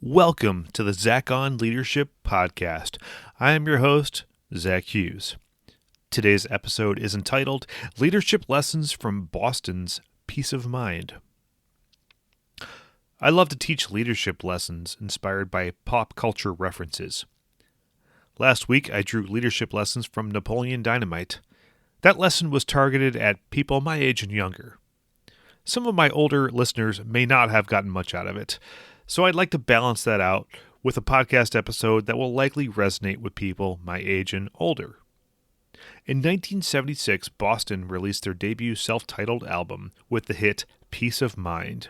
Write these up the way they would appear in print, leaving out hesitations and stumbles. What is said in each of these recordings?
Welcome to the Zach on Leadership Podcast. I am your host, Zach Hughes. Today's episode is entitled Leadership Lessons from Boston's Peace of Mind. I love to teach leadership lessons inspired by pop culture references. Last week, I drew leadership lessons from Napoleon Dynamite. That lesson was targeted at people my age and younger. Some of my older listeners may not have gotten much out of it, so I'd like to balance that out with a podcast episode that will likely resonate with people my age and older. In 1976, Boston released their debut self-titled album with the hit Peace of Mind.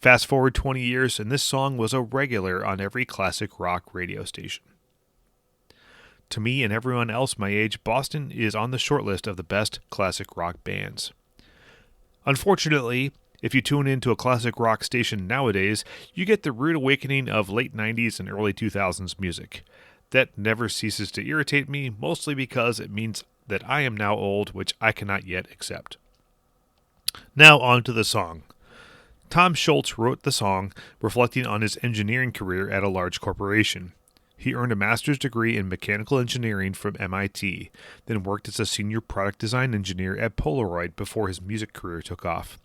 Fast forward 20 years, and this song was a regular on every classic rock radio station. To me and everyone else my age, Boston is on the shortlist of the best classic rock bands. Unfortunately, if you tune into a classic rock station nowadays, you get the rude awakening of late 90s and early 2000s music. That never ceases to irritate me, mostly because it means that I am now old, which I cannot yet accept. Now on to the song. Tom Schultz wrote the song reflecting on his engineering career at a large corporation. He earned a master's degree in mechanical engineering from MIT, then worked as a senior product design engineer at Polaroid before his music career took off.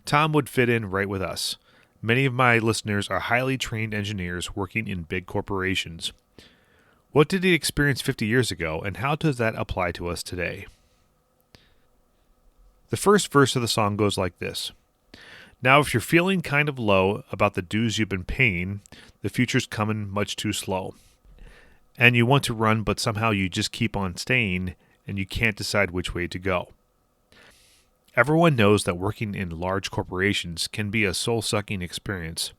Tom would fit in right with us. Many of my listeners are highly trained engineers working in big corporations. What did he experience 50 years ago, and how does that apply to us today? The first verse of the song goes like this. Now, if you're feeling kind of low about the dues you've been paying, the future's coming much too slow. And you want to run, but somehow you just keep on staying, and you can't decide which way to go. Everyone knows that working in large corporations can be a soul-sucking experience.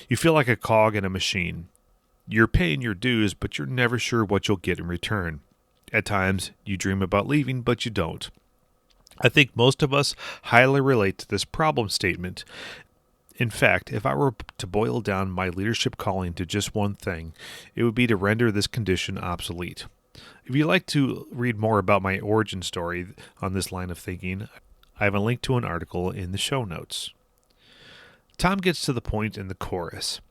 You feel like a cog in a machine. You're paying your dues, but you're never sure what you'll get in return. At times, you dream about leaving, but you don't. I think most of us highly relate to this problem statement. In fact, if I were to boil down my leadership calling to just one thing, it would be to render this condition obsolete. If you'd like to read more about my origin story on this line of thinking, I have a link to an article in the show notes. Tom gets to the point in the chorus.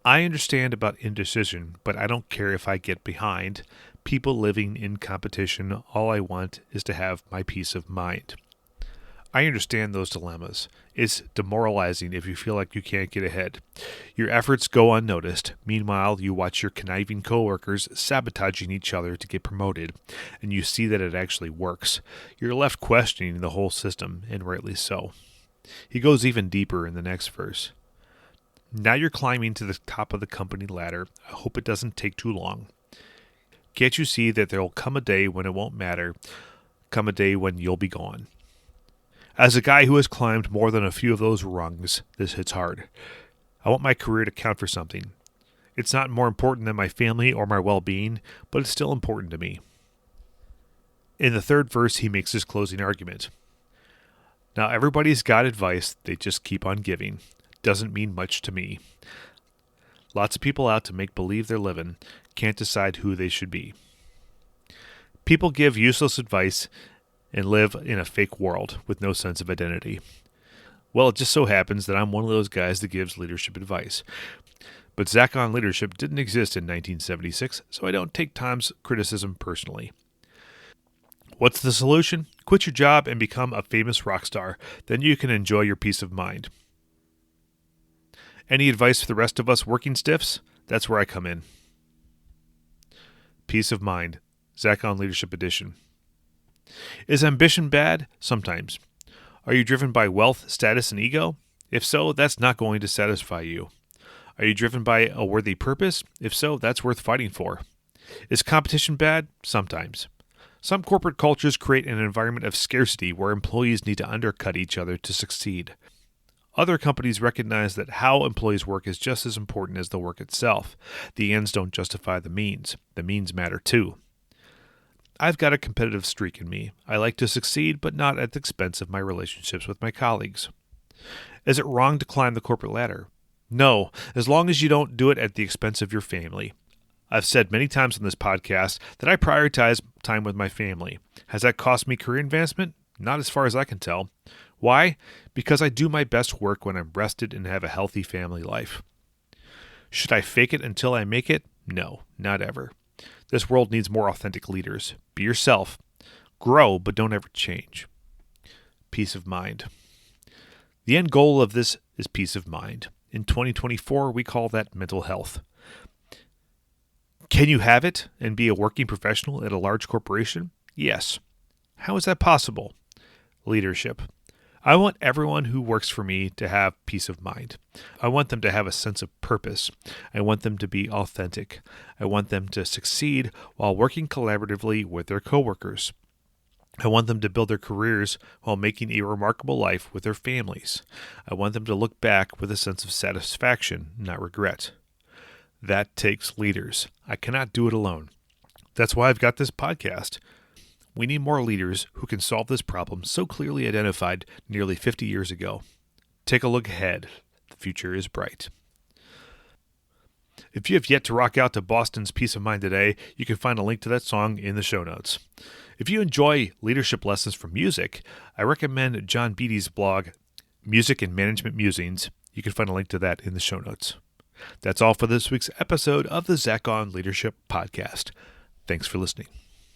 I understand about indecision, but I don't care if I get behind. People living in competition, all I want is to have my peace of mind. I understand those dilemmas. It's demoralizing if you feel like you can't get ahead. Your efforts go unnoticed. Meanwhile, you watch your conniving coworkers sabotaging each other to get promoted, and you see that it actually works. You're left questioning the whole system, and rightly so. He goes even deeper in the next verse. Now you're climbing to the top of the company ladder. I hope it doesn't take too long. Can't you see that there will come a day when it won't matter? Come a day when you'll be gone. As a guy who has climbed more than a few of those rungs, this hits hard. I want my career to count for something. It's not more important than my family or my well-being, but it's still important to me. In the third verse, he makes his closing argument. Now everybody's got advice, they just keep on giving. Doesn't mean much to me. Lots of people out to make believe they're living, can't decide who they should be. People give useless advice and live in a fake world with no sense of identity. Well, it just so happens that I'm one of those guys that gives leadership advice. But Zach on Leadership didn't exist in 1976, so I don't take Tom's criticism personally. What's the solution? Quit your job and become a famous rock star. Then you can enjoy your peace of mind. Any advice for the rest of us working stiffs? That's where I come in. Peace of Mind, Zach on Leadership Edition. Is ambition bad? Sometimes. Are you driven by wealth, status, and ego? If so, that's not going to satisfy you. Are you driven by a worthy purpose? If so, that's worth fighting for. Is competition bad? Sometimes. Some corporate cultures create an environment of scarcity where employees need to undercut each other to succeed. Other companies recognize that how employees work is just as important as the work itself. The ends don't justify the means. The means matter too. I've got a competitive streak in me. I like to succeed, but not at the expense of my relationships with my colleagues. Is it wrong to climb the corporate ladder? No, as long as you don't do it at the expense of your family. I've said many times on this podcast that I prioritize time with my family. Has that cost me career advancement? Not as far as I can tell. Why? Because I do my best work when I'm rested and have a healthy family life. Should I fake it until I make it? No, not ever. This world needs more authentic leaders. Be yourself. Grow, but don't ever change. Peace of mind. The end goal of this is peace of mind. In 2024, we call that mental health. Can you have it and be a working professional at a large corporation? Yes. How is that possible? Leadership. I want everyone who works for me to have peace of mind. I want them to have a sense of purpose. I want them to be authentic. I want them to succeed while working collaboratively with their coworkers. I want them to build their careers while making a remarkable life with their families. I want them to look back with a sense of satisfaction, not regret. That takes leaders. I cannot do it alone. That's why I've got this podcast. We need more leaders who can solve this problem so clearly identified nearly 50 years ago. Take a look ahead. The future is bright. If you have yet to rock out to Boston's Peace of Mind today, you can find a link to that song in the show notes. If you enjoy leadership lessons from music, I recommend John Beatty's blog, Music and Management Musings. You can find a link to that in the show notes. That's all for this week's episode of the Zach on Leadership Podcast. Thanks for listening.